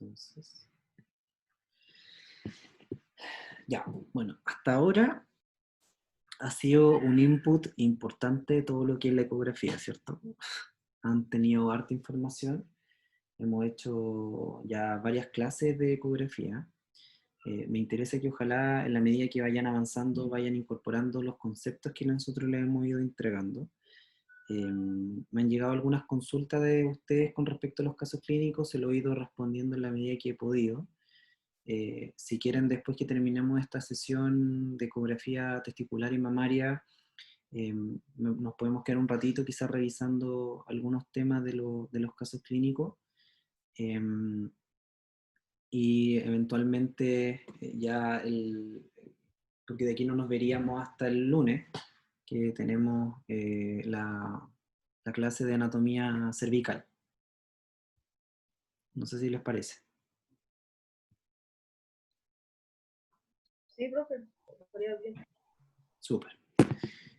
Entonces, ya, bueno, hasta ahora ha sido un input importante todo lo que es la ecografía, ¿cierto? Han tenido harta información, hemos hecho ya varias clases de ecografía. Me interesa que ojalá en la medida que vayan avanzando vayan incorporando los conceptos que nosotros les hemos ido entregando. Me han llegado algunas consultas de ustedes con respecto a los casos clínicos, se lo he ido respondiendo en la medida que he podido. Si quieren, después que terminemos esta sesión de ecografía testicular y mamaria, nos podemos quedar un ratito quizás revisando algunos temas de los casos clínicos, y eventualmente porque de aquí no nos veríamos hasta el lunes, que tenemos la clase de anatomía cervical. No sé si les parece. Sí, profe, estaría bien. Súper.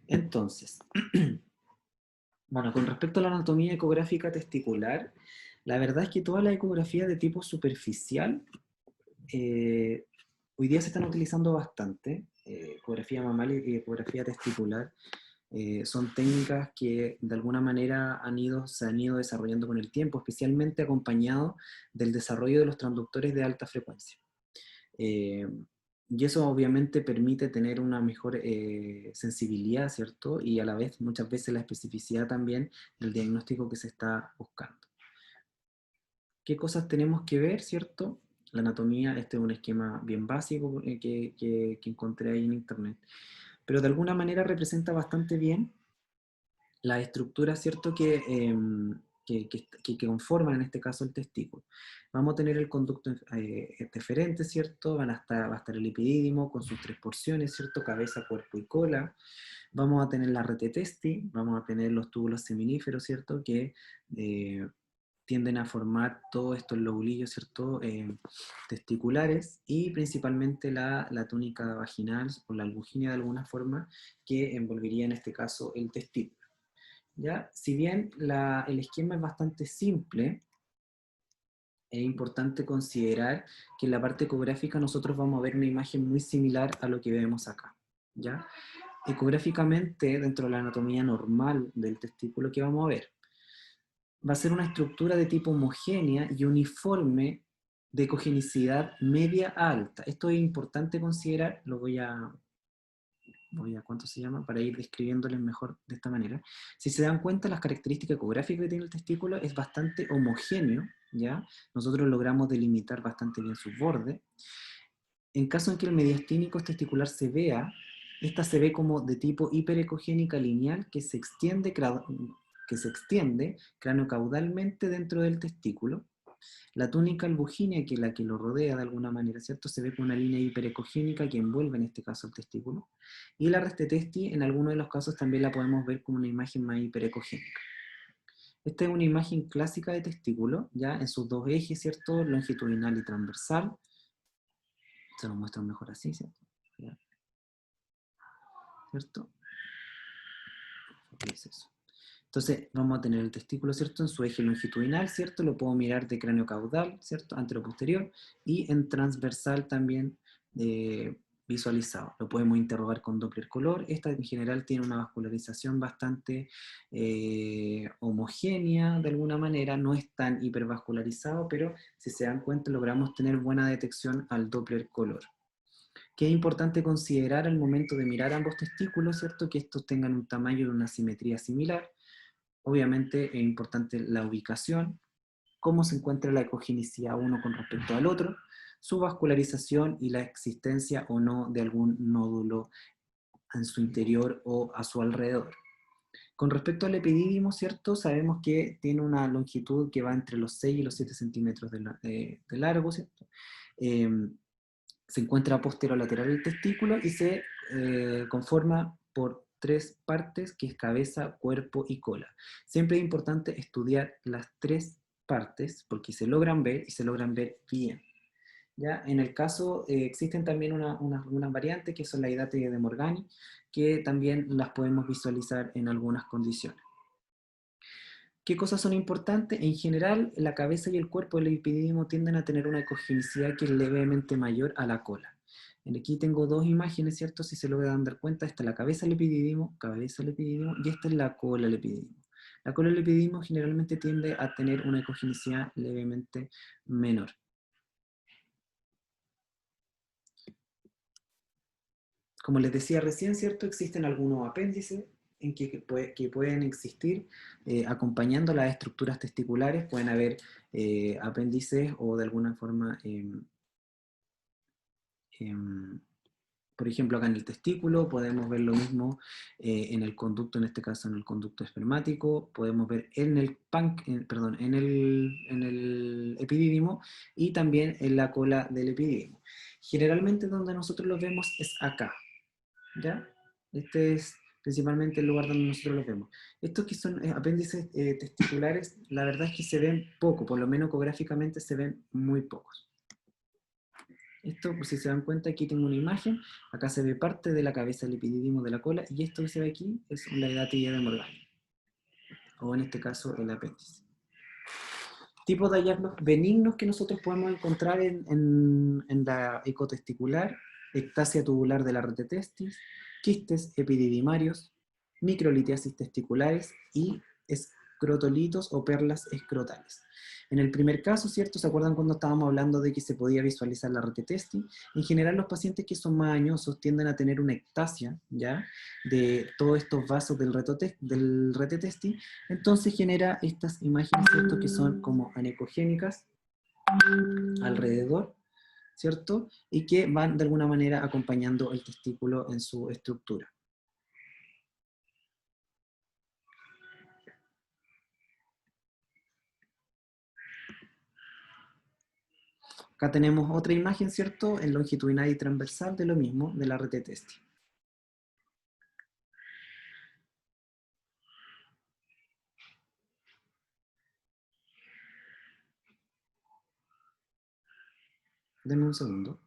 Entonces, bueno, con respecto a la anatomía ecográfica testicular, la verdad es que todas las ecografías de tipo superficial hoy día se están utilizando bastante. Ecografía mamal y ecografía testicular son técnicas que de alguna manera se han ido desarrollando con el tiempo, especialmente acompañado del desarrollo de los transductores de alta frecuencia. Y eso obviamente permite tener una mejor sensibilidad, ¿cierto? Y a la vez, muchas veces, la especificidad también del diagnóstico que se está buscando. ¿Qué cosas tenemos que ver, cierto? La anatomía, este es un esquema bien básico que encontré ahí en internet, pero de alguna manera representa bastante bien la estructura, ¿cierto?, que conforman en este caso el testículo. Vamos a tener el conducto deferente, ¿cierto? Va a estar el epidídimo con sus tres porciones, ¿cierto? Cabeza, cuerpo y cola. Vamos a tener la rete testi, vamos a tener los túbulos seminíferos, ¿cierto?, que tienden a formar todos estos lobulillos, ¿cierto?, testiculares, y principalmente la túnica vaginal o la albuginia de alguna forma, que envolvería en este caso el testículo. ¿Ya? Si bien el esquema es bastante simple, es importante considerar que en la parte ecográfica nosotros vamos a ver una imagen muy similar a lo que vemos acá, ¿ya? Ecográficamente, dentro de la anatomía normal del testículo, ¿qué vamos a ver? Va a ser una estructura de tipo homogénea y uniforme de ecogenicidad media a alta. Esto es importante considerar, ¿cuánto se llama? Para ir describiéndoles mejor de esta manera. Si se dan cuenta, las características ecográficas que tiene el testículo es bastante homogéneo, ¿ya? Nosotros logramos delimitar bastante bien sus bordes. En caso en que el mediastínico testicular se vea, esta se ve como de tipo hiperecogénica lineal que se extiende craneocaudalmente dentro del testículo. La túnica albuginea, que es la que lo rodea de alguna manera, ¿cierto? Se ve con una línea hiperecogénica que envuelve en este caso el testículo. Y la rete testi, en algunos de los casos, también la podemos ver como una imagen más hiperecogénica. Esta es una imagen clásica de testículo, ya en sus dos ejes, ¿cierto? Longitudinal y transversal. Se lo muestro mejor así, ¿cierto? ¿Ya? ¿Cierto? ¿Qué es eso? Entonces vamos a tener el testículo, ¿cierto?, en su eje longitudinal, ¿cierto? Lo puedo mirar de cráneo caudal, ¿cierto?, anteroposterior, y en transversal también visualizado. Lo podemos interrogar con Doppler color. Esta en general tiene una vascularización bastante homogénea de alguna manera, no es tan hipervascularizado, pero si se dan cuenta logramos tener buena detección al Doppler color. ¿Qué es importante considerar al momento de mirar ambos testículos, ¿cierto? Que estos tengan un tamaño y una simetría similar. Obviamente es importante la ubicación, cómo se encuentra la ecogenicidad uno con respecto al otro, su vascularización y la existencia o no de algún nódulo en su interior o a su alrededor. Con respecto al epidídimo, ¿cierto? Sabemos que tiene una longitud que va entre los 6 y los 7 centímetros de largo, ¿cierto? Se encuentra posterolateral del testículo y se conforma por tres partes, que es cabeza, cuerpo y cola. Siempre es importante estudiar las tres partes porque se logran ver y se logran ver bien. ¿Ya? En el caso, existen también unas variantes que son la hidate de Morgani, que también las podemos visualizar en algunas condiciones. ¿Qué cosas son importantes? En general, la cabeza y el cuerpo del epidídimo tienden a tener una ecogenicidad que es levemente mayor a la cola. Aquí tengo dos imágenes, ¿cierto? Si se logran dar cuenta, esta es la cabeza del epidídimo, y esta es la cola del epidídimo. La cola del epidídimo generalmente tiende a tener una ecogenicidad levemente menor. Como les decía recién, ¿cierto? Existen algunos apéndices que pueden existir acompañando las estructuras testiculares. Pueden haber apéndices o de alguna forma, em, por ejemplo, acá en el testículo, podemos ver lo mismo en el conducto, en este caso en el conducto espermático, podemos ver en el perdón, en el epidídimo y también en la cola del epidídimo. Generalmente donde nosotros los vemos es acá, ¿ya? Este es principalmente el lugar donde nosotros los vemos. Estos que son apéndices testiculares, la verdad es que se ven poco, por lo menos ecográficamente se ven muy pocos. Esto, pues, si se dan cuenta, aquí tengo una imagen, acá se ve parte de la cabeza del epidídimo de la cola, y esto que se ve aquí es la hidatilla de Morgani, o en este caso el apéndice. Tipos de hallazgos benignos que nosotros podemos encontrar en la ecotesticular: ectasia tubular de la red de testis, quistes epididimarios, microlitiasis testiculares y escrotolitos o perlas escrotales. En el primer caso, ¿cierto? ¿Se acuerdan cuando estábamos hablando de que se podía visualizar la red de testis? En general, los pacientes que son más añosos tienden a tener una ectasia, ¿ya? De todos estos vasos del retetesti, entonces genera estas imágenes, ¿cierto? Que son como anecogénicas alrededor, ¿cierto? Y que van de alguna manera acompañando el testículo en su estructura. Acá tenemos otra imagen, ¿cierto? En longitudinal y transversal de lo mismo, de la retetesti. Denme un segundo.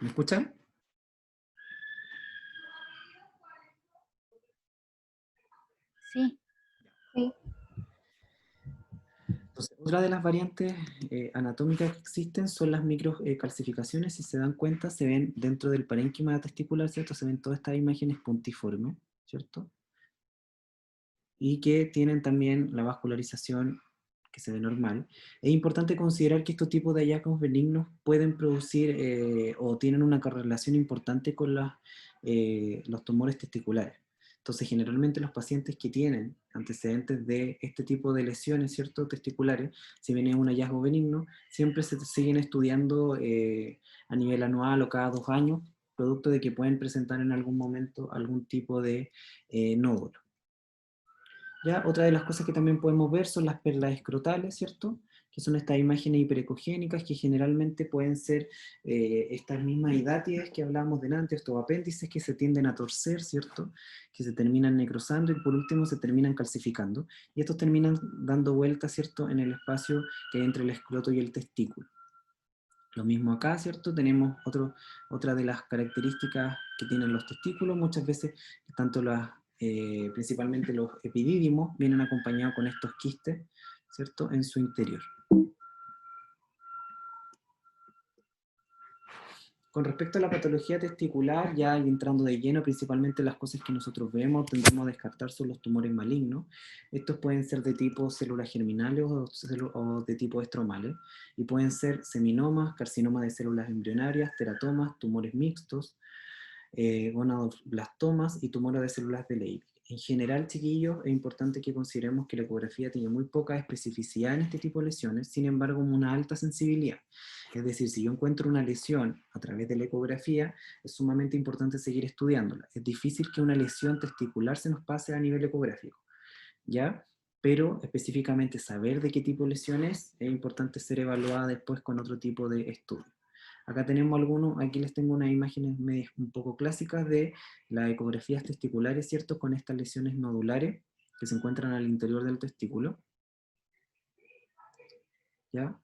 ¿Me escuchan? Sí. Sí. Entonces, otra de las variantes anatómicas que existen son las microcalcificaciones. Si se dan cuenta, se ven dentro del parénquima testicular, ¿cierto? Se ven todas estas imágenes puntiformes, ¿cierto? Y que tienen también la vascularización que se ve normal. Es importante considerar que estos tipos de hallazgos benignos pueden producir o tienen una correlación importante con los tumores testiculares. Entonces, generalmente los pacientes que tienen antecedentes de este tipo de lesiones, ¿cierto?, testiculares, si bien es un hallazgo benigno, siempre se siguen estudiando a nivel anual o cada 2 años, producto de que pueden presentar en algún momento algún tipo de nódulo. ¿Ya? Otra de las cosas que también podemos ver son las perlas escrotales, ¿cierto? Que son estas imágenes hiperecogénicas que generalmente pueden ser estas mismas hidátides que hablábamos delante, estos apéndices que se tienden a torcer, ¿cierto? Que se terminan necrosando y por último se terminan calcificando. Y estos terminan dando vueltas, ¿cierto? En el espacio que hay entre el escroto y el testículo. Lo mismo acá, ¿cierto? Tenemos otra de las características que tienen los testículos. Muchas veces, tanto principalmente los epidídimos, vienen acompañados con estos quistes, ¿cierto? En su interior. Con respecto a la patología testicular, ya entrando de lleno, principalmente las cosas que nosotros vemos, tendremos a descartar son los tumores malignos. Estos pueden ser de tipo células germinales o de tipo estromales, y pueden ser seminomas, carcinomas de células embrionarias, teratomas, tumores mixtos, gonadoblastomas y tumores de células de Leydig. En general, chiquillos, es importante que consideremos que la ecografía tiene muy poca especificidad en este tipo de lesiones, sin embargo, una alta sensibilidad. Es decir, si yo encuentro una lesión a través de la ecografía, es sumamente importante seguir estudiándola. Es difícil que una lesión testicular se nos pase a nivel ecográfico, ¿ya? Pero específicamente saber de qué tipo de lesión es importante ser evaluada después con otro tipo de estudio. Acá tenemos algunos, aquí les tengo unas imágenes un poco clásicas de las ecografías testiculares, ¿cierto? Con estas lesiones nodulares que se encuentran al interior del testículo, ¿ya?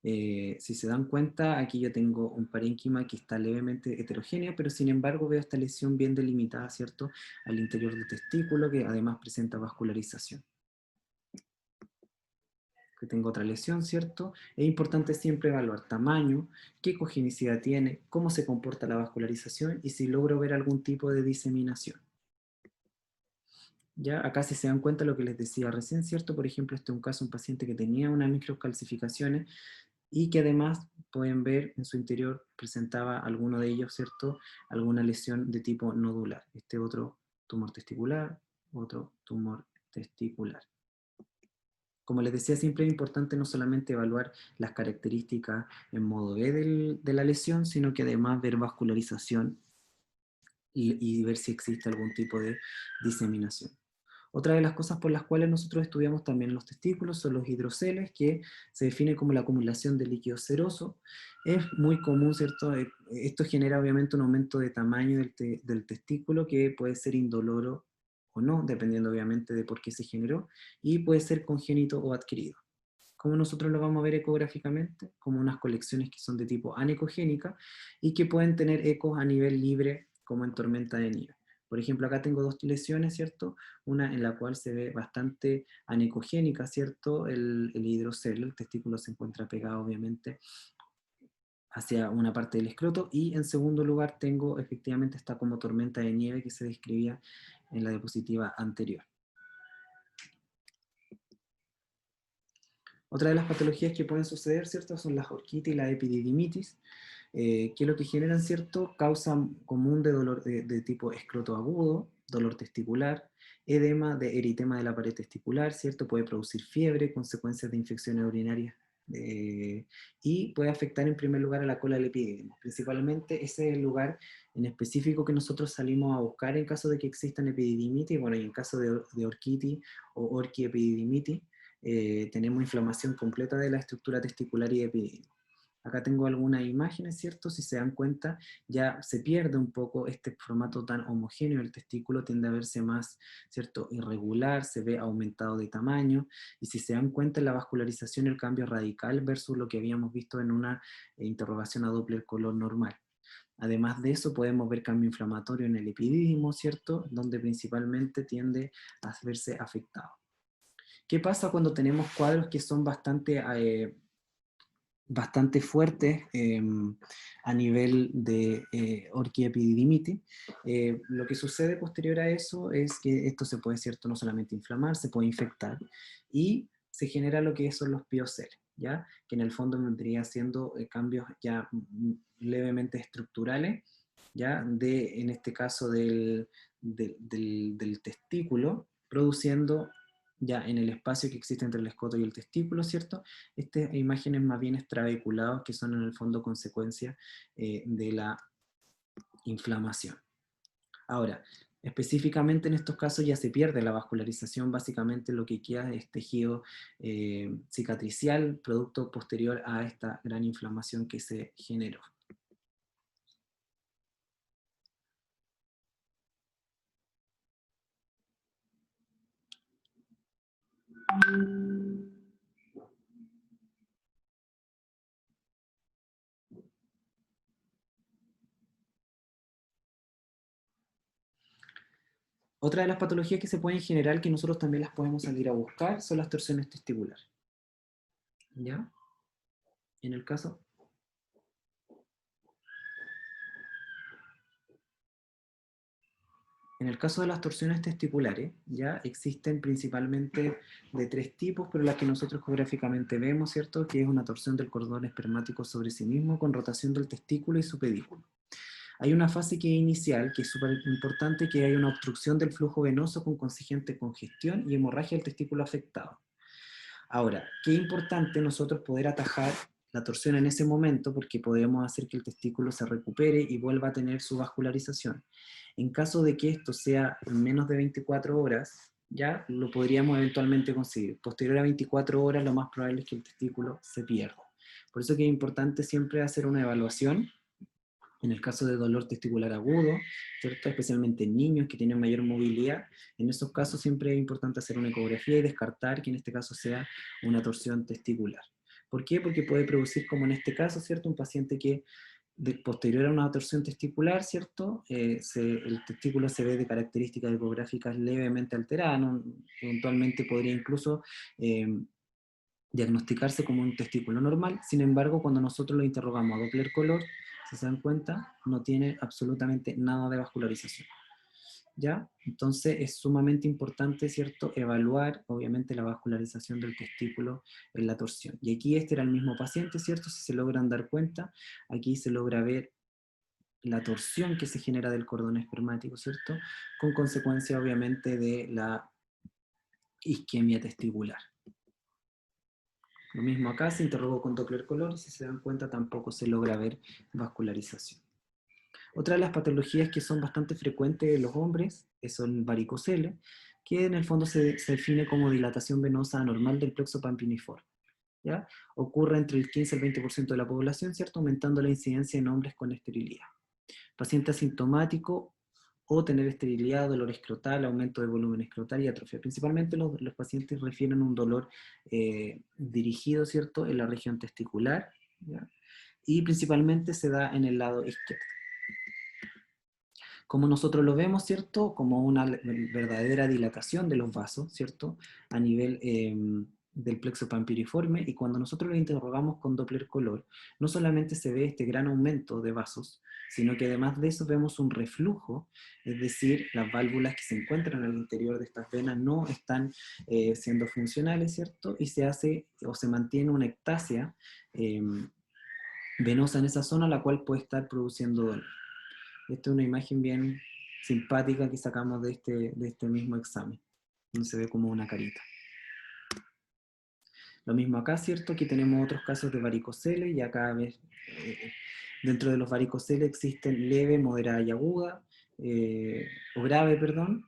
Si se dan cuenta, aquí yo tengo un parénquima que está levemente heterogéneo, pero sin embargo veo esta lesión bien delimitada, ¿cierto? Al interior del testículo, que además presenta vascularización. Que tengo otra lesión, ¿cierto? Es importante siempre evaluar tamaño, qué cogenicidad tiene, cómo se comporta la vascularización y si logro ver algún tipo de diseminación. Ya, acá si se dan cuenta lo que les decía recién, ¿cierto? Por ejemplo, este es un caso de un paciente que tenía unas microcalcificaciones y que además pueden ver en su interior presentaba alguno de ellos, ¿cierto? Alguna lesión de tipo nodular. Este otro tumor testicular, otro tumor testicular. Como les decía, siempre es importante no solamente evaluar las características en modo E de la lesión, sino que además ver vascularización y ver si existe algún tipo de diseminación. Otra de las cosas por las cuales nosotros estudiamos también los testículos son los hidroceles, que se define como la acumulación de líquido seroso. Es muy común, ¿cierto? Esto genera obviamente un aumento de tamaño del testículo que puede ser indoloro o no, dependiendo obviamente de por qué se generó, y puede ser congénito o adquirido. Como nosotros lo vamos a ver ecográficamente, como unas colecciones que son de tipo anecogénica y que pueden tener ecos a nivel libre, como en tormenta de nieve. Por ejemplo, acá tengo dos lesiones, ¿cierto? Una en la cual se ve bastante anecogénica, ¿cierto? El hidrocelo, el testículo se encuentra pegado, obviamente, hacia una parte del escroto, y en segundo lugar tengo efectivamente esta como tormenta de nieve que se describía en la diapositiva anterior. Otra de las patologías que pueden suceder, ¿cierto? Son las orquitis y la epididimitis, que lo que generan, ¿cierto? Causa común de dolor de tipo escroto agudo, dolor testicular, edema de eritema de la pared testicular, ¿cierto? Puede producir fiebre, consecuencias de infecciones urinarias, y puede afectar en primer lugar a la cola del epididimo. Principalmente ese es el lugar en específico que nosotros salimos a buscar en caso de que existan epididimitis, bueno, y en caso de orquitis o orquiepididimitis, tenemos inflamación completa de la estructura testicular y epidídimo. Acá tengo algunas imágenes, ¿cierto? Si se dan cuenta, ya se pierde un poco este formato tan homogéneo del testículo, tiende a verse más, ¿cierto? Irregular, se ve aumentado de tamaño, y si se dan cuenta en la vascularización el cambio radical versus lo que habíamos visto en una interrogación a Doppler color normal. Además de eso, podemos ver cambio inflamatorio en el epidídimo, ¿cierto? Donde principalmente tiende a verse afectado. ¿Qué pasa cuando tenemos cuadros que son bastante fuertes a nivel de orquiepididimitis? Lo que sucede posterior a eso es que esto se puede, ¿cierto?, no solamente inflamar, se puede infectar, y se genera lo que son los pioceles, ¿ya? Que en el fondo vendría siendo cambios ya levemente estructurales, ¿ya? En este caso del testículo, produciendo ya en el espacio que existe entre el escoto y el testículo, ¿cierto? Estas imágenes más bien extravehiculadas que son en el fondo consecuencia de la inflamación. Ahora, específicamente en estos casos ya se pierde la vascularización, básicamente lo que queda es tejido cicatricial, producto posterior a esta gran inflamación que se generó. Otra de las patologías que se pueden generar, que nosotros también las podemos salir a buscar, son las torsiones testiculares. ¿Ya? En el caso... En el caso de las torsiones testiculares, ya existen principalmente de tres tipos, pero las que nosotros geográficamente vemos, ¿cierto? Que es una torsión del cordón espermático sobre sí mismo con rotación del testículo y su pedículo. Hay una fase que es inicial, que es súper importante, que hay una obstrucción del flujo venoso con consiguiente congestión y hemorragia del testículo afectado. Ahora, qué importante nosotros poder atajar la torsión en ese momento, porque podemos hacer que el testículo se recupere y vuelva a tener su vascularización. En caso de que esto sea en menos de 24 horas, ya lo podríamos eventualmente conseguir. Posterior a 24 horas, lo más probable es que el testículo se pierda. Por eso que es importante siempre hacer una evaluación en el caso de dolor testicular agudo, ¿cierto? Especialmente en niños que tienen mayor movilidad. En esos casos siempre es importante hacer una ecografía y descartar que en este caso sea una torsión testicular. ¿Por qué? Porque puede producir, como en este caso, ¿cierto?, un paciente que posterior a una torsión testicular, ¿cierto? El testículo se ve de características ecográficas levemente alteradas, ¿no? Eventualmente podría incluso diagnosticarse como un testículo normal. Sin embargo, cuando nosotros lo interrogamos a Doppler color, si se dan cuenta, no tiene absolutamente nada de vascularización. ¿Ya? Entonces es sumamente importante, ¿cierto?, evaluar obviamente la vascularización del testículo en la torsión. Y aquí este era el mismo paciente, ¿cierto? Si se logran dar cuenta, aquí se logra ver la torsión que se genera del cordón espermático, ¿cierto? Con consecuencia obviamente de la isquemia testicular. Lo mismo acá, se interrogó con Doppler color y si se dan cuenta tampoco se logra ver vascularización. Otra de las patologías que son bastante frecuentes en los hombres son varicoceles, que en el fondo se define como dilatación venosa anormal del plexo pampiniforme. ¿Ya? Ocurre entre el 15 y el 20% de la población, ¿cierto? Aumentando la incidencia en hombres con esterilidad. Paciente asintomático o tener esterilidad, dolor escrotal, aumento de volumen escrotal y atrofia. Principalmente los pacientes refieren un dolor dirigido, ¿cierto?, en la región testicular, ¿ya? Y principalmente se da en el lado izquierdo. Como nosotros lo vemos, ¿cierto?, como una verdadera dilatación de los vasos, ¿cierto?, a nivel del plexo pampiriforme, y cuando nosotros lo interrogamos con Doppler color, no solamente se ve este gran aumento de vasos, sino que además de eso vemos un reflujo, es decir, las válvulas que se encuentran al interior de estas venas no están siendo funcionales, ¿cierto?, y se hace o se mantiene una ectasia venosa en esa zona, la cual puede estar produciendo dolor. Esta es una imagen bien simpática que sacamos de este mismo examen, donde se ve como una carita. Lo mismo acá, ¿cierto? Aquí tenemos otros casos de varicoceles, y acá dentro de los varicoceles existen leve, moderada y aguda, o grave, perdón,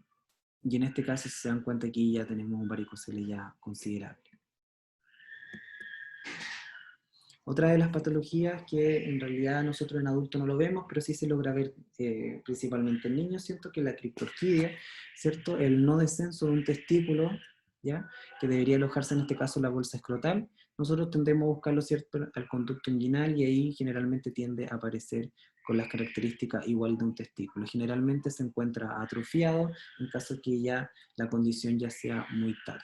y en este caso, si se dan cuenta, aquí ya tenemos un varicocele ya considerable. Otra de las patologías que en realidad nosotros en adultos no lo vemos, pero sí se logra ver principalmente en niños, ¿cierto?, que es la criptorquidia, ¿cierto?, el no descenso de un testículo, ¿ya?, que debería alojarse en este caso la bolsa escrotal, nosotros tendemos a buscarlo, ¿cierto?, al conducto inguinal, y ahí generalmente tiende a aparecer con las características igual de un testículo. Generalmente se encuentra atrofiado en caso que ya la condición ya sea muy tarde.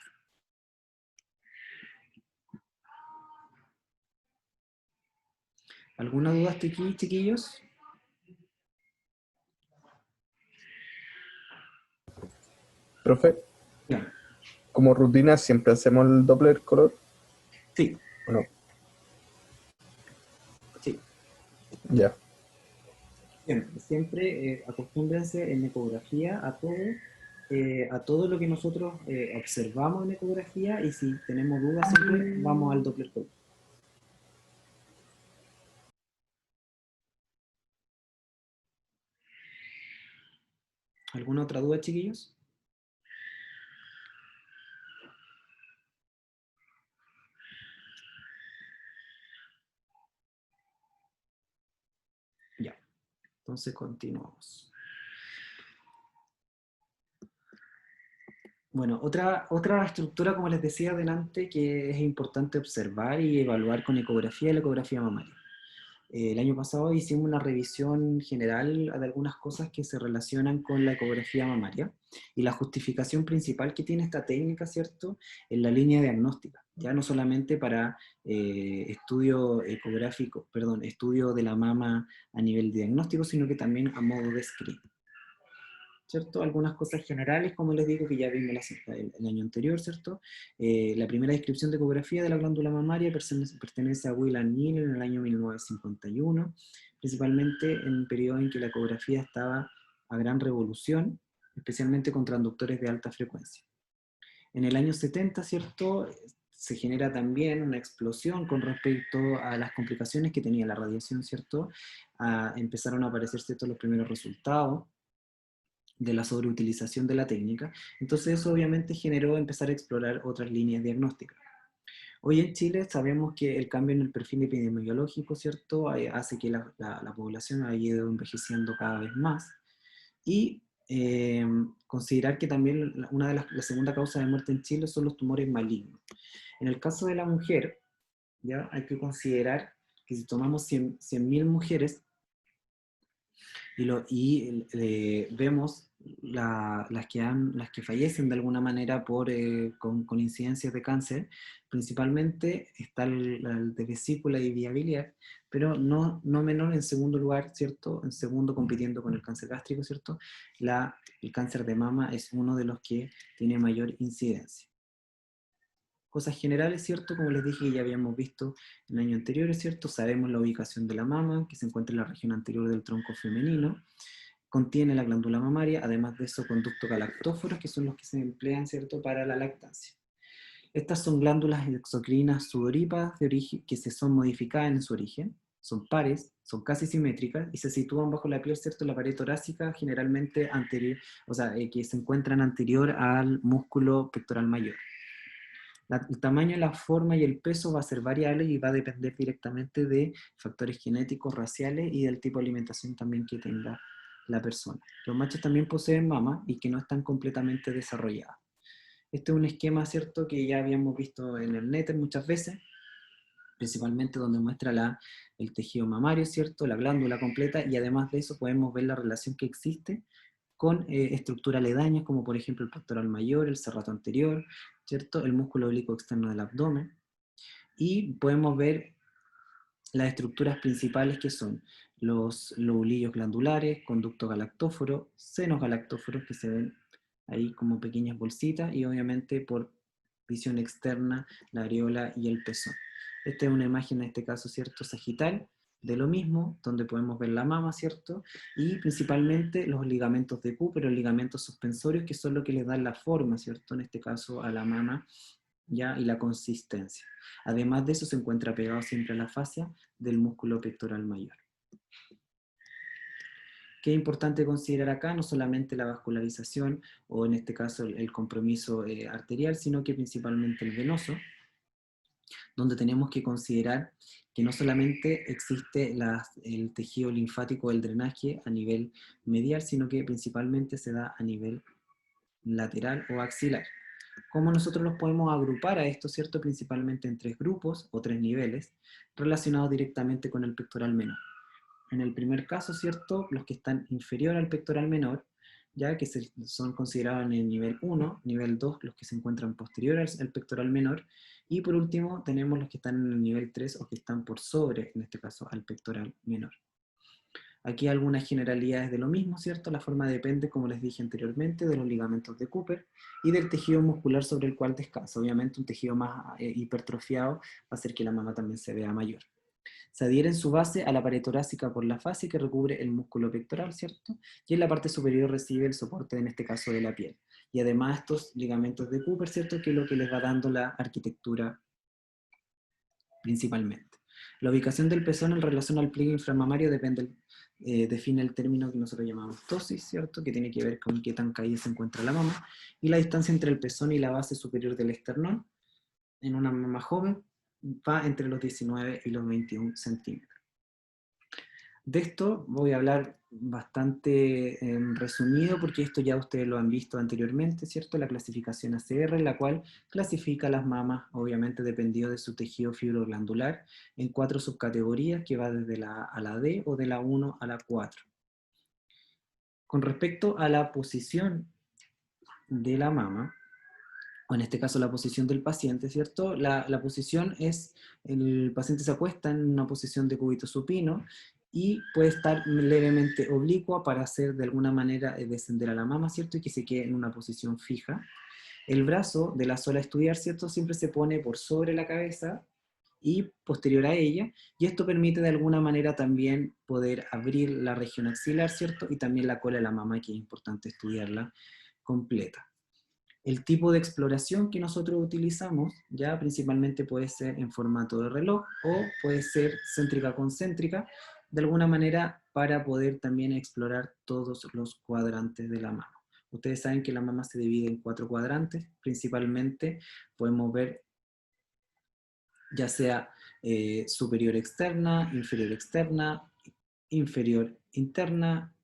¿Alguna duda hasta aquí, chiquillos? Profe, Ya. como rutina siempre hacemos el Doppler color, Sí, ¿o no? sí. Ya. Siempre acostúmbrense en ecografía a todo lo que nosotros observamos en ecografía, y si tenemos dudas siempre vamos al Doppler color. ¿Alguna otra duda, chiquillos? Ya, entonces continuamos. Bueno, otra estructura, como les decía adelante, que es importante observar y evaluar con ecografía, es la ecografía mamaria. El año pasado hicimos una revisión general de algunas cosas que se relacionan con la ecografía mamaria, y la justificación principal que tiene esta técnica, ¿cierto?, en la línea diagnóstica, ya no solamente para estudio ecográfico, perdón, estudio de la mama a nivel diagnóstico, sino que también a modo de screen. ¿Cierto? Algunas cosas generales, como les digo, que ya vimos el año anterior, ¿cierto? La primera descripción de ecografía de la glándula mamaria pertenece a William Neal en el año 1951, principalmente en un periodo en que la ecografía estaba a gran revolución, especialmente con transductores de alta frecuencia. En el año 70, ¿cierto?, se genera también una explosión con respecto a las complicaciones que tenía la radiación, ¿cierto? Empezaron a aparecer, ¿cierto?, los primeros resultados de la sobreutilización de la técnica. Entonces eso obviamente generó empezar a explorar otras líneas diagnósticas. Hoy en Chile sabemos que el cambio en el perfil epidemiológico, ¿cierto?, hace que la población haya ido envejeciendo cada vez más, y considerar que también la segunda causa de muerte en Chile son los tumores malignos. En el caso de la mujer, ¿ya?, hay que considerar que si tomamos 100.000 mujeres vemos las que fallecen de alguna manera con incidencias de cáncer, principalmente está el de vesícula y vía biliar, pero no menor en segundo lugar, ¿cierto? En segundo, compitiendo con el cáncer gástrico, ¿cierto? El cáncer de mama es uno de los que tiene mayor incidencia. Cosas generales, ¿cierto? Como les dije, ya habíamos visto en años anteriores, ¿cierto? Sabemos la ubicación de la mama, que se encuentra en la región anterior del tronco femenino. Contiene la glándula mamaria, además de eso conductos galactóforos, que son los que se emplean, ¿cierto?, para la lactancia. Estas son glándulas exocrinas sudoríparas de origen, que se son modificadas en su origen, son pares, son casi simétricas, y se sitúan bajo la piel, ¿cierto?, la pared torácica, generalmente anterior, o sea, que se encuentran anterior al músculo pectoral mayor. El tamaño, la forma y el peso va a ser variable y va a depender directamente de factores genéticos, raciales y del tipo de alimentación también que tenga la persona. Los machos también poseen mama y que no están completamente desarrolladas. Este es un esquema, ¿cierto?, que ya habíamos visto en el néter muchas veces, principalmente donde muestra el tejido mamario, ¿cierto?, la glándula completa, y además de eso podemos ver la relación que existe con estructuras aledañas, como por ejemplo el pectoral mayor, el serrato anterior, ¿cierto?, el músculo oblicuo externo del abdomen, y podemos ver las estructuras principales, que son los lobulillos glandulares, conducto galactóforo, senos galactóforos, que se ven ahí como pequeñas bolsitas, y obviamente por visión externa la areola y el pezón. Esta es una imagen, en este caso, ¿cierto?, sagital, de lo mismo, donde podemos ver la mama, ¿cierto?, y principalmente los ligamentos de Cooper, los ligamentos suspensorios, que son los que les dan la forma, ¿cierto?, en este caso a la mama, ¿ya?, y la consistencia. Además de eso se encuentra pegado siempre a la fascia del músculo pectoral mayor. ¿Qué es importante considerar acá? No solamente la vascularización, o en este caso el compromiso arterial, sino que principalmente el venoso, donde tenemos que considerar que no solamente existe el tejido linfático del drenaje a nivel medial, sino que principalmente se da a nivel lateral o axilar. ¿Cómo nosotros los podemos agrupar a esto, cierto? Principalmente en 3 grupos o 3 niveles relacionados directamente con el pectoral menor. En el primer caso, ¿cierto? Los que están inferior al pectoral menor, ya que son considerados en el nivel 1, nivel 2, los que se encuentran posterior al pectoral menor, y por último tenemos los que están en el nivel 3 o que están por sobre, en este caso, al pectoral menor. Aquí algunas generalidades de lo mismo, ¿cierto? La forma depende, como les dije anteriormente, de los ligamentos de Cooper y del tejido muscular sobre el cual descansa. Obviamente un tejido más hipertrofiado va a hacer que la mama también se vea mayor. Se adhiere en su base a la pared torácica por la fascia que recubre el músculo pectoral, ¿cierto? Y en la parte superior recibe el soporte, en este caso, de la piel. Y además estos ligamentos de Cooper, ¿cierto? Que es lo que les va dando la arquitectura principalmente. La ubicación del pezón en relación al pliegue inframamario define el término que nosotros llamamos ptosis, ¿cierto? Que tiene que ver con qué tan caída se encuentra la mama. Y la distancia entre el pezón y la base superior del esternón, en una mama joven, va entre los 19 y los 21 centímetros. De esto voy a hablar bastante resumido, porque esto ya ustedes lo han visto anteriormente, ¿cierto? La clasificación ACR, la cual clasifica las mamas, obviamente dependiendo de su tejido fibroglandular, en 4 subcategorías, que va desde la A a la D, o de la 1 a la 4. Con respecto a la posición de la mama, o en este caso la posición del paciente, ¿cierto? La posición es, el paciente se acuesta en una posición de cúbito supino, y puede estar levemente oblicua para hacer de alguna manera descender a la mama, ¿cierto? Y que se quede en una posición fija. El brazo de la sola a estudiar, ¿cierto? Siempre se pone por sobre la cabeza y posterior a ella, y esto permite de alguna manera también poder abrir la región axilar, ¿cierto? Y también la cola de la mama, que es importante estudiarla completa. El tipo de exploración que nosotros utilizamos ya principalmente puede ser en formato de reloj o puede ser céntrica concéntrica, de alguna manera para poder también explorar todos los cuadrantes de la mama. Ustedes saben que la mama se divide en 4 cuadrantes, principalmente podemos ver ya sea superior externa, inferior interna,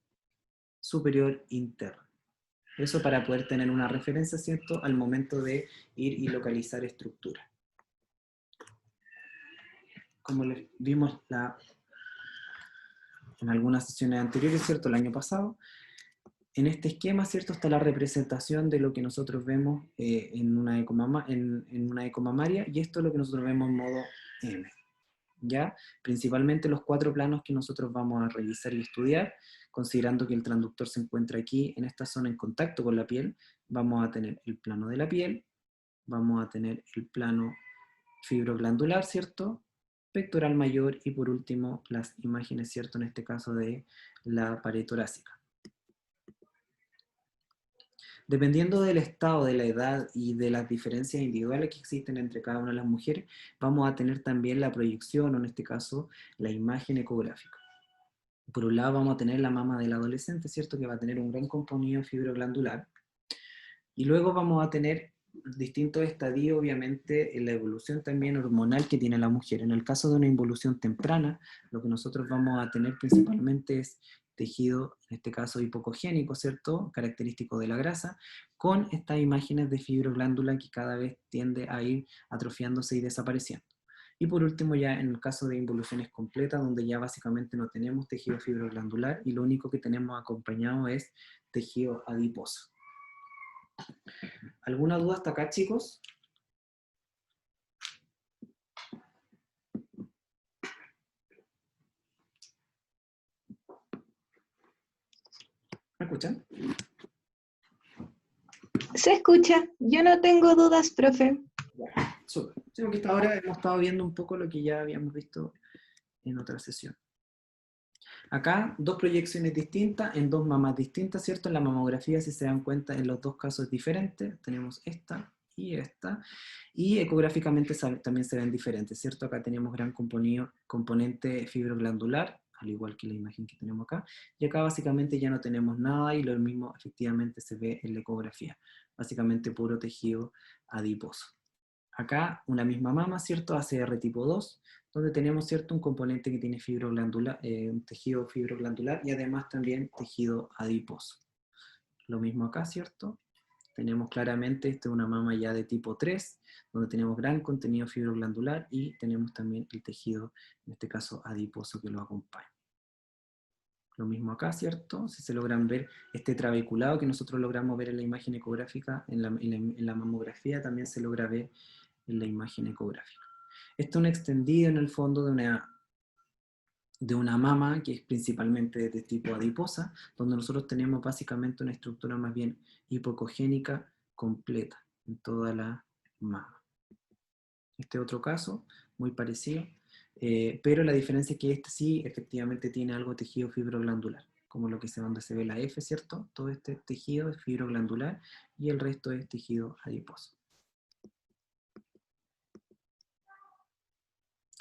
superior interna. Eso para poder tener una referencia, ¿cierto?, al momento de ir y localizar estructura. Como les vimos en algunas sesiones anteriores, ¿cierto?, el año pasado, en este esquema, ¿cierto?, está la representación de lo que nosotros vemos en una ecomamaria, y esto es lo que nosotros vemos en modo M. ¿Ya? Principalmente los 4 planos que nosotros vamos a revisar y estudiar, considerando que el transductor se encuentra aquí en esta zona en contacto con la piel. Vamos a tener el plano de la piel, vamos a tener el plano fibroglandular, ¿cierto? Pectoral mayor, y por último las imágenes, ¿cierto?, en este caso de la pared torácica. Dependiendo del estado, de la edad y de las diferencias individuales que existen entre cada una de las mujeres, vamos a tener también la proyección, o en este caso, la imagen ecográfica. Por un lado vamos a tener la mama del adolescente, ¿cierto?, que va a tener un gran contenido fibroglandular, y luego vamos a tener distintos estadios, obviamente, en la evolución también hormonal que tiene la mujer. En el caso de una involución temprana, lo que nosotros vamos a tener principalmente es tejido, en este caso hipocogénico, ¿cierto?, característico de la grasa, con estas imágenes de fibroglándula que cada vez tiende a ir atrofiándose y desapareciendo. Y por último, ya en el caso de involuciones completas, donde ya básicamente no tenemos tejido fibroglandular y lo único que tenemos acompañado es tejido adiposo. ¿Alguna duda hasta acá, chicos? ¿Me escuchan? Se escucha. Yo no tengo dudas, profe. Ya, súper. Sí, porque hasta ahora hemos estado viendo un poco lo que ya habíamos visto en otra sesión. Acá, 2 proyecciones distintas en 2 mamas distintas, ¿cierto? En la mamografía, si se dan cuenta, en los 2 casos es diferente. Tenemos esta y esta. Y ecográficamente también se ven diferentes, ¿cierto? Acá tenemos gran componente fibroglandular, al igual que la imagen que tenemos acá. Y acá básicamente ya no tenemos nada, y lo mismo efectivamente se ve en la ecografía. Básicamente puro tejido adiposo. Acá una misma mama, ¿cierto? ACR tipo 2, donde tenemos, ¿cierto?, un componente que tiene un tejido fibroglandular y además también tejido adiposo. Lo mismo acá, ¿cierto? tenemos claramente, esta es una mama ya de tipo 3, donde tenemos gran contenido fibroglandular y tenemos también el tejido, en este caso adiposo, que lo acompaña. Lo mismo acá, ¿cierto? Si se logran ver este trabeculado que nosotros logramos ver en la imagen ecográfica, en la mamografía también se logra ver en la imagen ecográfica. Esto es un extendido en el fondo de una mama que es principalmente de tipo adiposa, donde nosotros tenemos básicamente una estructura más bien hipocogénica completa en toda la mama. Este otro caso, muy parecido, pero la diferencia es que este sí efectivamente tiene algo de tejido fibroglandular, como lo que es donde se ve la F, ¿cierto? Todo este tejido es fibroglandular y el resto es tejido adiposo.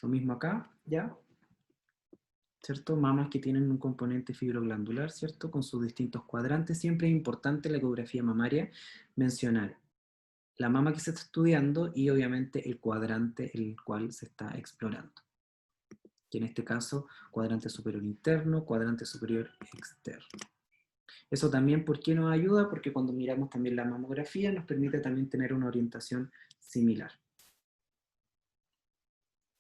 Lo mismo acá, ¿ya? ¿Cierto? Mamas que tienen un componente fibroglandular, ¿cierto? Con sus distintos cuadrantes. Siempre es importante en la ecografía mamaria mencionar la mama que se está estudiando y obviamente el cuadrante el cual se está explorando. Que en este caso, cuadrante superior interno, cuadrante superior externo. Eso también, ¿por qué nos ayuda? Porque cuando miramos también la mamografía nos permite también tener una orientación similar.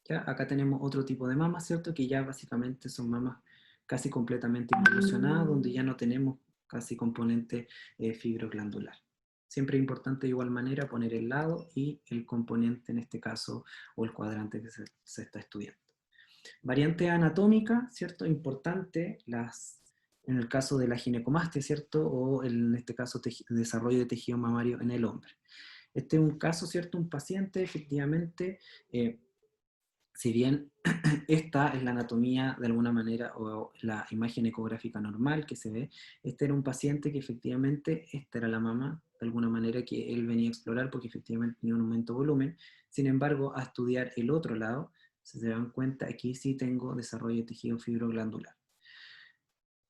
¿Ya? Acá tenemos otro tipo de mamas, ¿cierto? Que ya básicamente son mamas casi completamente involucionadas, donde ya no tenemos casi componente fibroglandular. Siempre es importante de igual manera poner el lado y el componente en este caso, o el cuadrante que se está estudiando. Variante anatómica, ¿cierto? Importante, en el caso de la ginecomastia, ¿cierto? O en este caso desarrollo de tejido mamario en el hombre. Este es un caso, ¿cierto? Un paciente, efectivamente, si bien esta es la anatomía de alguna manera, o la imagen ecográfica normal que se ve, este era un paciente que efectivamente, esta era la mama, de alguna manera que él venía a explorar porque efectivamente tenía un aumento de volumen. Sin embargo, a estudiar el otro lado, si se dan cuenta, aquí sí tengo desarrollo de tejido fibroglandular.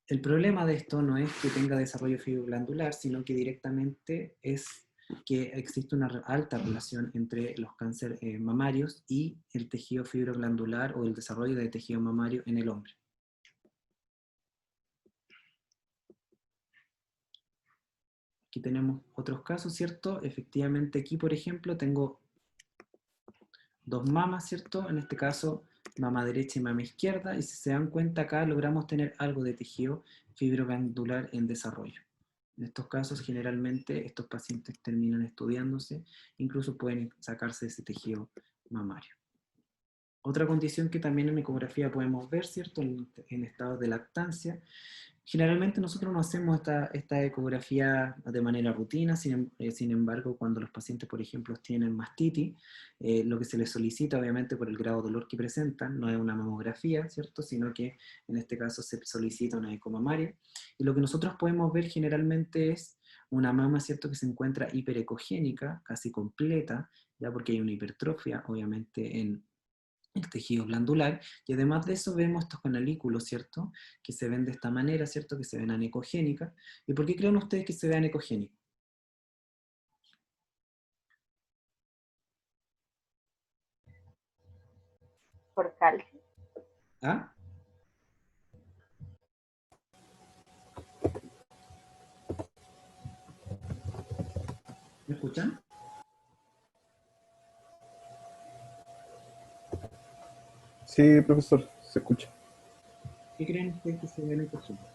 El problema de esto no es que tenga desarrollo fibroglandular, sino que directamente es que existe una alta relación entre los cánceres mamarios y el tejido fibroglandular o el desarrollo de tejido mamario en el hombre. Aquí tenemos otros casos, ¿cierto? Efectivamente aquí, por ejemplo, tengo dos mamas, ¿cierto? En este caso, mama derecha y mama izquierda, y si se dan cuenta acá logramos tener algo de tejido fibroglandular en desarrollo. En estos casos, generalmente, estos pacientes terminan estudiándose, incluso pueden sacarse ese tejido mamario. Otra condición que también en ecografía podemos ver, ¿cierto? En estado de lactancia. Generalmente nosotros no hacemos esta ecografía de manera rutina, sin embargo, cuando los pacientes, por ejemplo, tienen mastitis, lo que se les solicita, obviamente, por el grado de dolor que presentan, no es una mamografía, ¿cierto? Sino que en este caso se solicita una eco mamaria. Y lo que nosotros podemos ver generalmente es una mama, ¿cierto?, que se encuentra hiperecogénica, casi completa, ya porque hay una hipertrofia, obviamente, en el tejido glandular, y además de eso vemos estos canalículos, ¿cierto?, que se ven de esta manera, ¿cierto?, que se ven anecogénicas. ¿Y por qué creen ustedes que se ve anecogénico? Por calcio. ¿Ah? ¿Me escuchan? Sí, profesor, se escucha. ¿Qué creen ustedes que se ve anecogénico?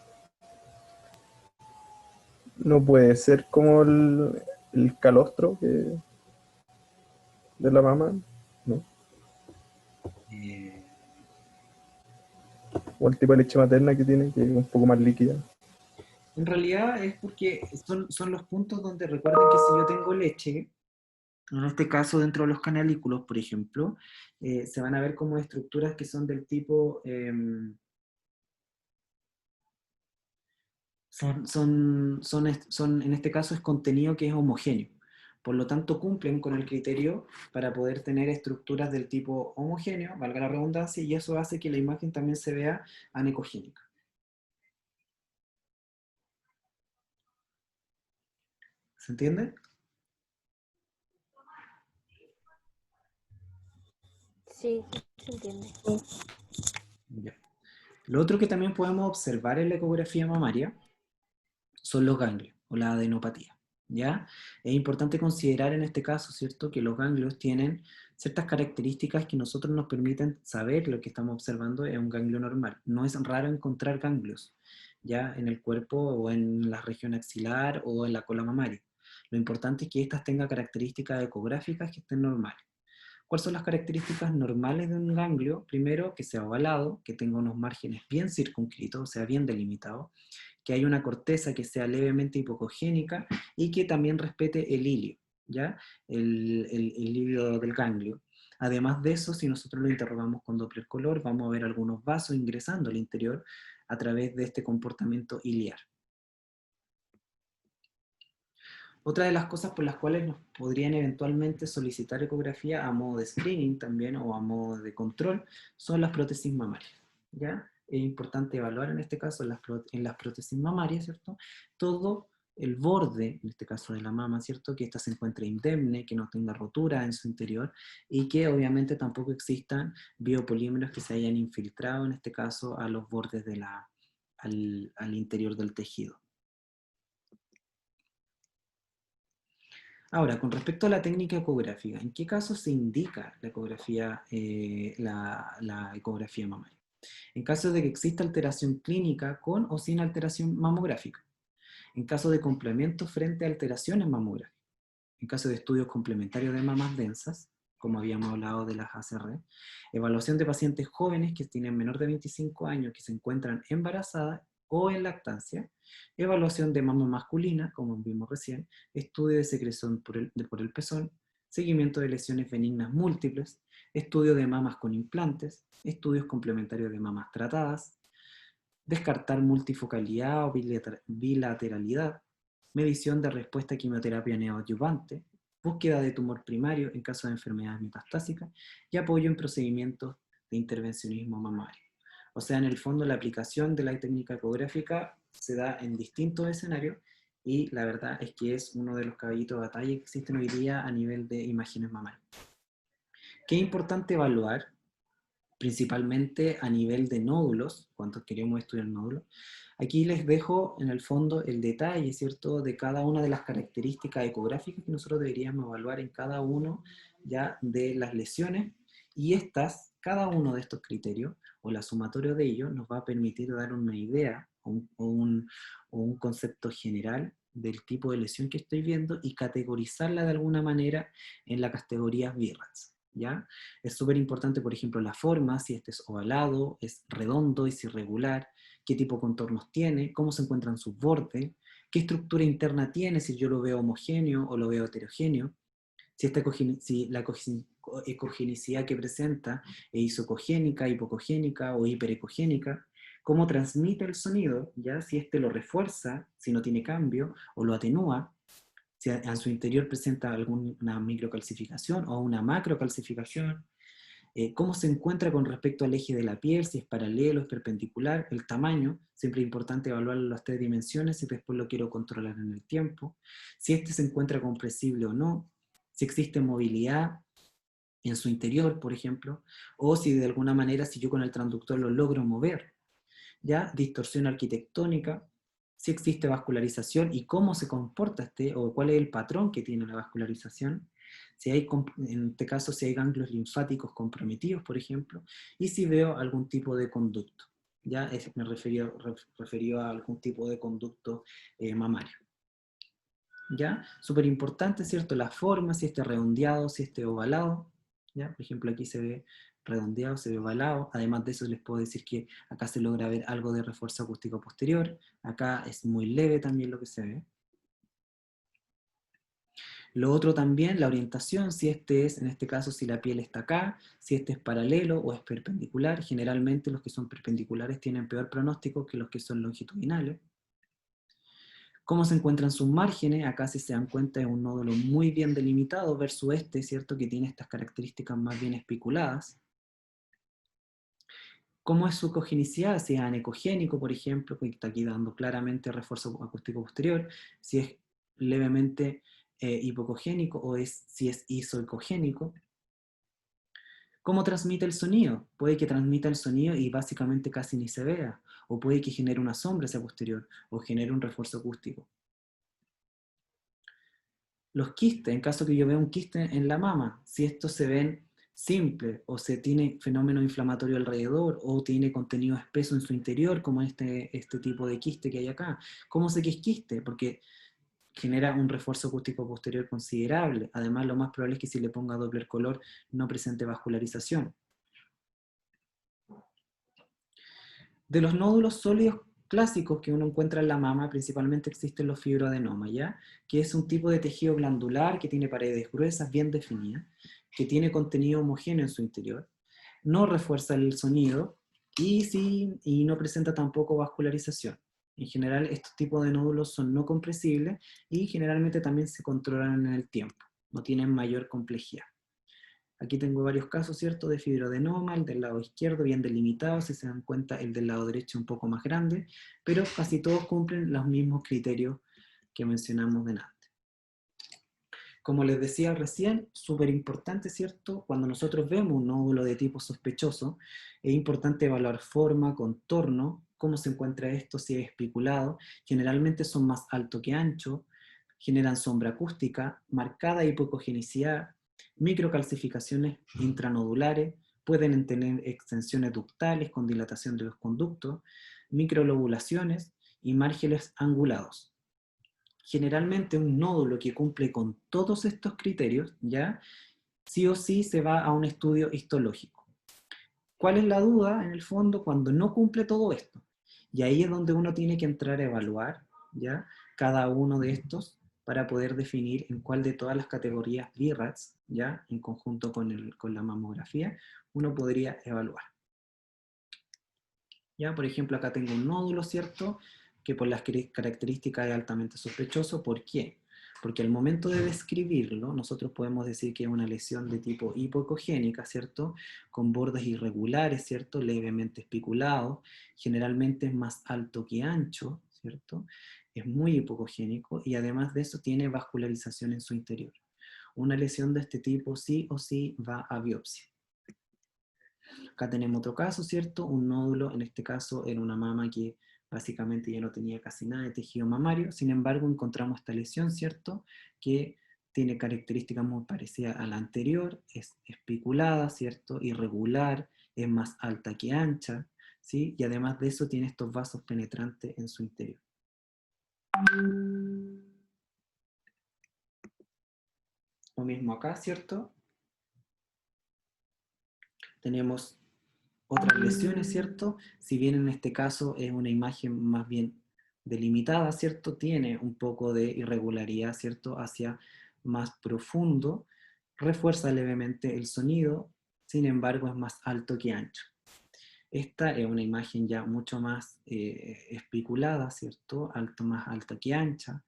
No puede ser como el calostro de la mamá, ¿no? Eh, O el tipo de leche materna que tiene, que es un poco más líquida. en realidad es porque son los puntos donde recuerden que si yo tengo leche, en este caso dentro de los canalículos, por ejemplo, se van a ver como estructuras que son del tipo... son, en este caso es contenido que es homogéneo. Por lo tanto, cumplen con el criterio para poder tener estructuras del tipo homogéneo, valga la redundancia, y eso hace que la imagen también se vea anecogénica. ¿Se entiende? Sí, se entiende. Ya. Lo otro que también podemos observar en la ecografía mamaria son los ganglios o la adenopatía. ¿Ya? Es importante considerar en este caso, ¿cierto?, que los ganglios tienen ciertas características que nosotros nos permiten saber lo que estamos observando es un ganglio normal. No es raro encontrar ganglios, ya en el cuerpo o en la región axilar o en la cola mamaria. Lo importante es que estas tengan características ecográficas que estén normales. ¿Cuáles son las características normales de un ganglio? Primero, que sea ovalado, que tenga unos márgenes bien circunscritos, o sea, bien delimitados, que haya una corteza que sea levemente hipocogénica y que también respete el hilio, ¿ya? El hilio del ganglio. Además de eso, si nosotros lo interrogamos con Doppler color, vamos a ver algunos vasos ingresando al interior a través de este comportamiento iliar. Otra de las cosas por las cuales nos podrían eventualmente solicitar ecografía a modo de screening también o a modo de control son las prótesis mamarias, ¿ya? Es importante evaluar en este caso en las prótesis mamarias, ¿cierto? Todo el borde, en este caso de la mama, ¿cierto? Que ésta se encuentre indemne, que no tenga rotura en su interior y que obviamente tampoco existan biopolímeros que se hayan infiltrado, en este caso, a los bordes de al interior del tejido. Ahora, con respecto a la técnica ecográfica, ¿en qué casos se indica la ecografía, la ecografía mamaria? En caso de que exista alteración clínica con o sin alteración mamográfica. En caso de complemento frente a alteraciones mamográficas. En caso de estudios complementarios de mamas densas, como habíamos hablado de las ACR. Evaluación de pacientes jóvenes que tienen menor de 25 años que se encuentran embarazadas o en lactancia, evaluación de mama masculina, como vimos recién, estudio de secreción por el pezón, seguimiento de lesiones benignas múltiples, estudio de mamas con implantes, estudios complementarios de mamas tratadas, descartar multifocalidad o bilateralidad, medición de respuesta a quimioterapia neoadyuvante, búsqueda de tumor primario en caso de enfermedades metastásicas y apoyo en procedimientos de intervencionismo mamario. O sea, en el fondo la aplicación de la técnica ecográfica se da en distintos escenarios y la verdad es que es uno de los caballitos de batalla que existen hoy día a nivel de imágenes mamarias. ¿Qué es importante evaluar? Principalmente a nivel de nódulos, cuando queremos estudiar nódulos. Aquí les dejo en el fondo el detalle, ¿cierto?, de cada una de las características ecográficas que nosotros deberíamos evaluar en cada uno ya de las lesiones, y estas, cada uno de estos criterios, o la sumatoria de ellos, nos va a permitir dar una idea o un concepto general del tipo de lesión que estoy viendo y categorizarla de alguna manera en la categoría BIRATS, ¿ya? Es súper importante, por ejemplo, la forma, si este es ovalado, es redondo, es irregular, qué tipo de contornos tiene, cómo se encuentran sus bordes, qué estructura interna tiene, si yo lo veo homogéneo o lo veo heterogéneo, si la ecogenicidad que presenta es isocogénica, hipocogénica o hiperecogénica, cómo transmite el sonido, ¿ya? Si este lo refuerza, si no tiene cambio, o lo atenúa, si en su interior presenta alguna microcalcificación o una macrocalcificación, cómo se encuentra con respecto al eje de la piel, si es paralelo, es perpendicular, el tamaño, siempre es importante evaluarlo en las 3 dimensiones y después lo quiero controlar en el tiempo, si este se encuentra compresible o no, si existe movilidad en su interior, por ejemplo, o si de alguna manera, si yo con el transductor lo logro mover, ¿ya? Distorsión arquitectónica, si existe vascularización y cómo se comporta o cuál es el patrón que tiene la vascularización, si hay, en este caso, si hay ganglios linfáticos comprometidos, por ejemplo, y si veo algún tipo de conducto, ¿ya? Me refería a algún tipo de conducto mamario. ¿Ya? Súper importante, ¿cierto? La forma, si esté redondeado, si esté ovalado, ¿ya? Por ejemplo, aquí se ve redondeado, se ve ovalado. Además de eso, les puedo decir que acá se logra ver algo de refuerzo acústico posterior. Acá es muy leve también lo que se ve. Lo otro también, la orientación, si este es, en este caso, si la piel está acá, si este es paralelo o es perpendicular. Generalmente los que son perpendiculares tienen peor pronóstico que los que son longitudinales. ¿Cómo se encuentran sus márgenes? Acá, si se dan cuenta, es un nódulo muy bien delimitado versus este, ¿cierto?, que tiene estas características más bien espiculadas. ¿Cómo es su ecogenicidad? Si es anecogénico, por ejemplo, que está aquí dando claramente refuerzo acústico posterior, si es levemente hipocogénico o si es isoecogénico. ¿Cómo transmite el sonido? Puede que transmita el sonido y básicamente casi ni se vea, o puede que genere una sombra hacia posterior, o genere un refuerzo acústico. Los quistes, en caso que yo vea un quiste en la mama, si estos se ven simples o se tiene fenómeno inflamatorio alrededor o tiene contenido espeso en su interior, como este tipo de quiste que hay acá. ¿Cómo sé que es quiste? Porque genera un refuerzo acústico posterior considerable. Además, lo más probable es que si le ponga Doppler color no presente vascularización. De los nódulos sólidos clásicos que uno encuentra en la mama, principalmente existen los fibroadenomas, ¿ya? Que es un tipo de tejido glandular que tiene paredes gruesas, bien definidas, que tiene contenido homogéneo en su interior, no refuerza el sonido y no presenta tampoco vascularización. En general, estos tipos de nódulos son no compresibles y generalmente también se controlan en el tiempo, no tienen mayor complejidad. Aquí tengo varios casos, ¿cierto?, de fibroadenoma, el del lado izquierdo bien delimitado, si se dan cuenta el del lado derecho un poco más grande, pero casi todos cumplen los mismos criterios que mencionamos delante. Como les decía recién, súper importante, ¿cierto? Cuando nosotros vemos un nódulo de tipo sospechoso, es importante evaluar forma, contorno, cómo se encuentra esto, si es espiculado. Generalmente son más alto que ancho, generan sombra acústica, marcada hipocogenicidad, microcalcificaciones intranodulares, pueden tener extensiones ductales con dilatación de los conductos, microlobulaciones y márgenes angulados. Generalmente un nódulo que cumple con todos estos criterios, ¿ya? Sí o sí se va a un estudio histológico. ¿Cuál es la duda, en el fondo, cuando no cumple todo esto? Y ahí es donde uno tiene que entrar a evaluar, ¿ya?, cada uno de estos para poder definir en cuál de todas las categorías BIRADS, ¿ya?, en conjunto con la mamografía, uno podría evaluar. ¿Ya? Por ejemplo, acá tengo un nódulo, ¿cierto?, que por las características es altamente sospechoso. ¿Por qué? Porque al momento de describirlo, nosotros podemos decir que es una lesión de tipo hipoecogénica, ¿cierto?, con bordes irregulares, ¿cierto?, levemente espiculados, generalmente es más alto que ancho, ¿cierto?, es muy hipocogénico y además de eso tiene vascularización en su interior. Una lesión de este tipo sí o sí va a biopsia. Acá tenemos otro caso, ¿cierto? Un nódulo, en este caso era una mama que básicamente ya no tenía casi nada de tejido mamario, sin embargo encontramos esta lesión, ¿cierto?, que tiene características muy parecidas a la anterior, es espiculada, ¿cierto?, irregular, es más alta que ancha, ¿sí? Y además de eso tiene estos vasos penetrantes en su interior. Lo mismo acá, ¿cierto? Tenemos otras lesiones, ¿cierto? Si bien en este caso es una imagen más bien delimitada, ¿cierto?, tiene un poco de irregularidad, ¿cierto?, hacia más profundo, refuerza levemente el sonido, sin embargo es más alto que ancho. Esta es una imagen ya mucho más especulada, ¿cierto?, más alta que ancha.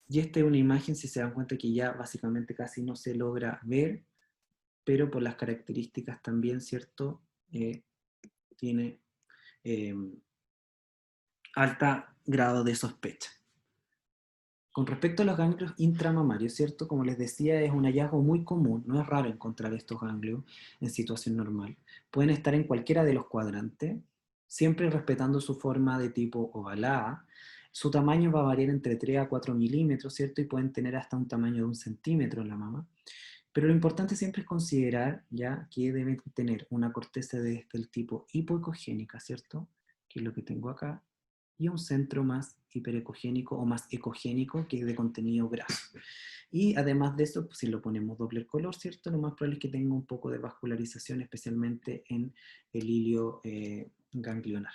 Y esta es una imagen, si se dan cuenta, que ya básicamente casi no se logra ver, pero por las características también, ¿cierto?, tiene alto grado de sospecha. Con respecto a los ganglios intramamarios, ¿cierto? Como les decía, es un hallazgo muy común, no es raro encontrar estos ganglios en situación normal. Pueden estar en cualquiera de los cuadrantes, siempre respetando su forma de tipo ovalada. Su tamaño va a variar entre 3 a 4 milímetros, ¿cierto? Y pueden tener hasta un tamaño de 1 centímetro en la mama. Pero lo importante siempre es considerar ya que deben tener una corteza del tipo hipoecogénica, ¿cierto?, que es lo que tengo acá, y un centro más hiperecogénico o más ecogénico, que es de contenido graso. Y además de eso, pues, si lo ponemos Doppler color, ¿cierto?, lo más probable es que tenga un poco de vascularización, especialmente en el hilio ganglionar.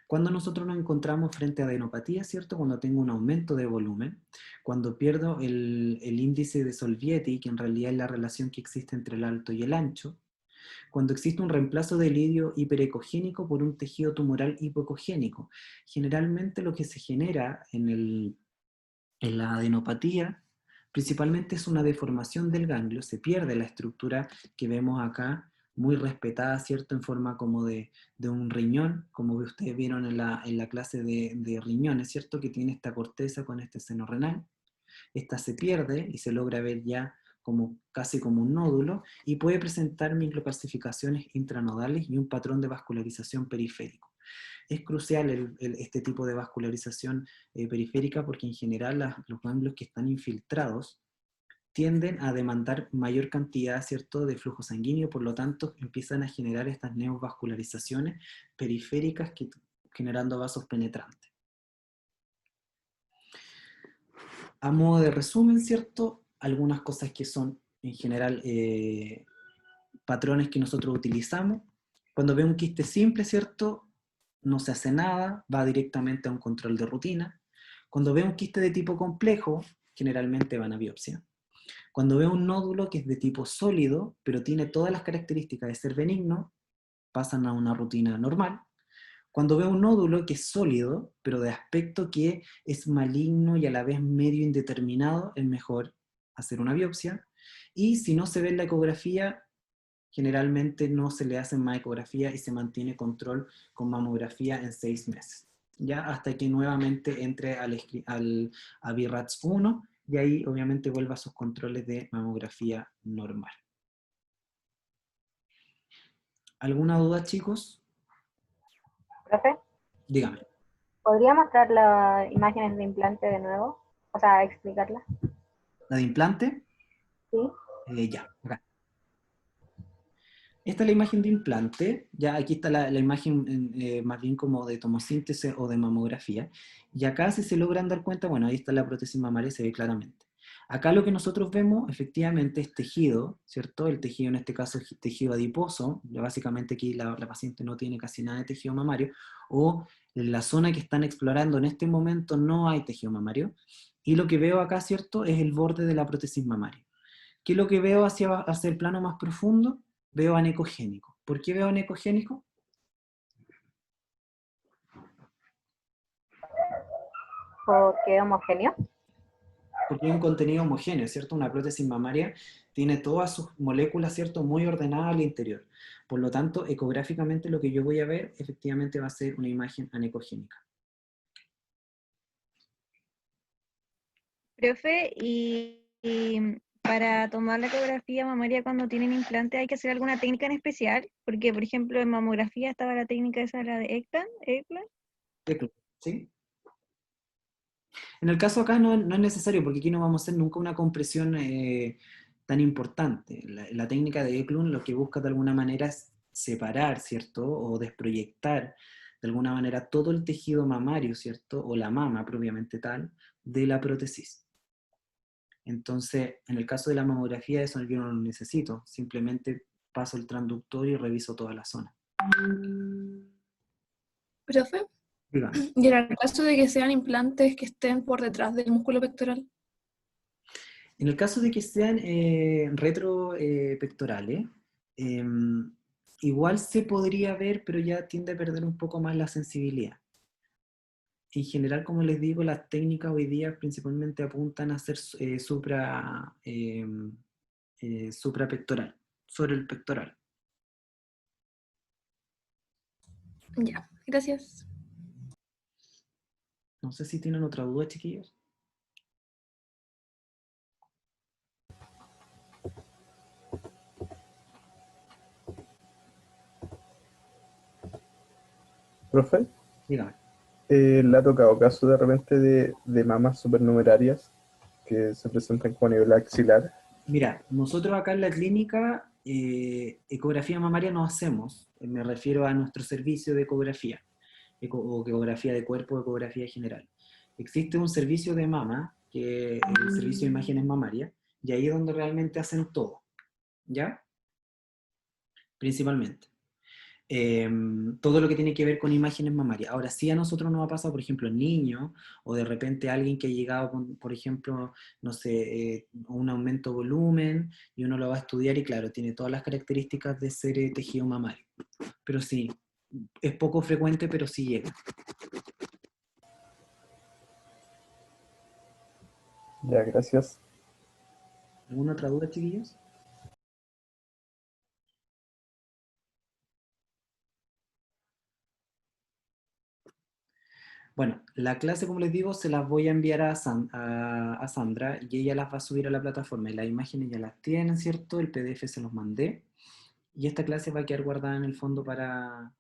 Cuando nosotros nos encontramos frente a adenopatía, ¿cierto?, cuando tengo un aumento de volumen, cuando pierdo el índice de Solvieti, que en realidad es la relación que existe entre el alto y el ancho, cuando existe un reemplazo del hilio hiperecogénico por un tejido tumoral hipoecogénico. Generalmente lo que se genera en la adenopatía principalmente es una deformación del ganglio, se pierde la estructura que vemos acá, muy respetada, ¿cierto?, en forma como de un riñón, como ustedes vieron en la clase de riñones, ¿cierto?, que tiene esta corteza con este seno renal. Esta se pierde y se logra ver ya casi como un nódulo, y puede presentar microcalcificaciones intranodales y un patrón de vascularización periférico. Es crucial este tipo de vascularización periférica porque en general los ganglios que están infiltrados tienden a demandar mayor cantidad, ¿cierto?, de flujo sanguíneo, por lo tanto empiezan a generar estas neovascularizaciones periféricas generando vasos penetrantes. A modo de resumen, ¿cierto?, algunas cosas que son en general patrones que nosotros utilizamos. Cuando veo un quiste simple, ¿cierto?, no se hace nada, va directamente a un control de rutina. Cuando veo un quiste de tipo complejo, generalmente van a biopsia. Cuando veo un nódulo que es de tipo sólido, pero tiene todas las características de ser benigno, pasan a una rutina normal. Cuando veo un nódulo que es sólido, pero de aspecto que es maligno y a la vez medio indeterminado, es mejor hacer una biopsia. Y si no se ve en la ecografía, generalmente no se le hace más ecografía y se mantiene control con mamografía en 6 meses. Ya hasta que nuevamente entre a BIRATS 1 y ahí obviamente vuelva a sus controles de mamografía normal. ¿Alguna duda, chicos? Profe, Dígame. ¿podría mostrar las imágenes de implante de nuevo? O sea, explicarlas. ¿La de implante? Sí. Ya, acá. Esta es la imagen de implante, ya aquí está la imagen más bien como de tomosíntesis o de mamografía, y acá si se logran dar cuenta, bueno, ahí está la prótesis mamaria, se ve claramente. Acá lo que nosotros vemos efectivamente es tejido, ¿cierto? El tejido en este caso es tejido adiposo, ya básicamente aquí la paciente no tiene casi nada de tejido mamario, o en la zona que están explorando en este momento no hay tejido mamario, y lo que veo acá, ¿cierto? Es el borde de la prótesis mamaria. ¿Qué es lo que veo hacia el plano más profundo? Veo anecogénico. ¿Por qué veo anecogénico? ¿Porque homogéneo? Porque hay un contenido homogéneo, ¿cierto? Una prótesis mamaria tiene todas sus moléculas, ¿cierto?, muy ordenadas al interior. Por lo tanto, ecográficamente lo que yo voy a ver efectivamente va a ser una imagen anecogénica. Profe, y para tomar la ecografía mamaria cuando tienen implante, ¿hay que hacer alguna técnica en especial? Porque, por ejemplo, en mamografía estaba la técnica esa, la de Ekman. ¿Sí? En el caso acá no es necesario, porque aquí no vamos a hacer nunca una compresión tan importante. La técnica de Eklund lo que busca de alguna manera es separar, ¿cierto? O desproyectar de alguna manera todo el tejido mamario, ¿cierto? O la mama propiamente tal, de la prótesis. Entonces, en el caso de la mamografía, eso yo no lo necesito. Simplemente paso el transductor y reviso toda la zona. Profe, Dígame. y en el caso de que sean implantes que estén por detrás del músculo pectoral. En el caso de que sean retropectorales, igual se podría ver, pero ya tiende a perder un poco más la sensibilidad. En general, como les digo, las técnicas hoy día principalmente apuntan a hacer suprapectoral, sobre el pectoral. Ya, gracias. No sé si tienen otra duda, chiquillos. Profe, Dígame. ¿le ha tocado caso de repente de mamas supernumerarias que se presentan como a nivel axilar? Mira, nosotros acá en la clínica ecografía mamaria no hacemos, me refiero a nuestro servicio de ecografía, o ecografía de cuerpo, ecografía general. Existe un servicio de mama, que es el servicio de imágenes mamarias, y ahí es donde realmente hacen todo, ¿ya? Principalmente. Todo lo que tiene que ver con imágenes mamarias. Ahora, sí a nosotros nos ha pasado, por ejemplo, en niños, o de repente alguien que ha llegado con, por ejemplo, no sé, un aumento de volumen, y uno lo va a estudiar y claro, tiene todas las características de ser tejido mamario. Pero sí, es poco frecuente, pero sí llega. Ya, gracias. ¿Alguna otra duda, chiquillos? Bueno, la clase, como les digo, se las voy a enviar a Sandra y ella las va a subir a la plataforma. Y las imágenes ya las tienen, ¿cierto? El PDF se los mandé. Y esta clase va a quedar guardada en el fondo para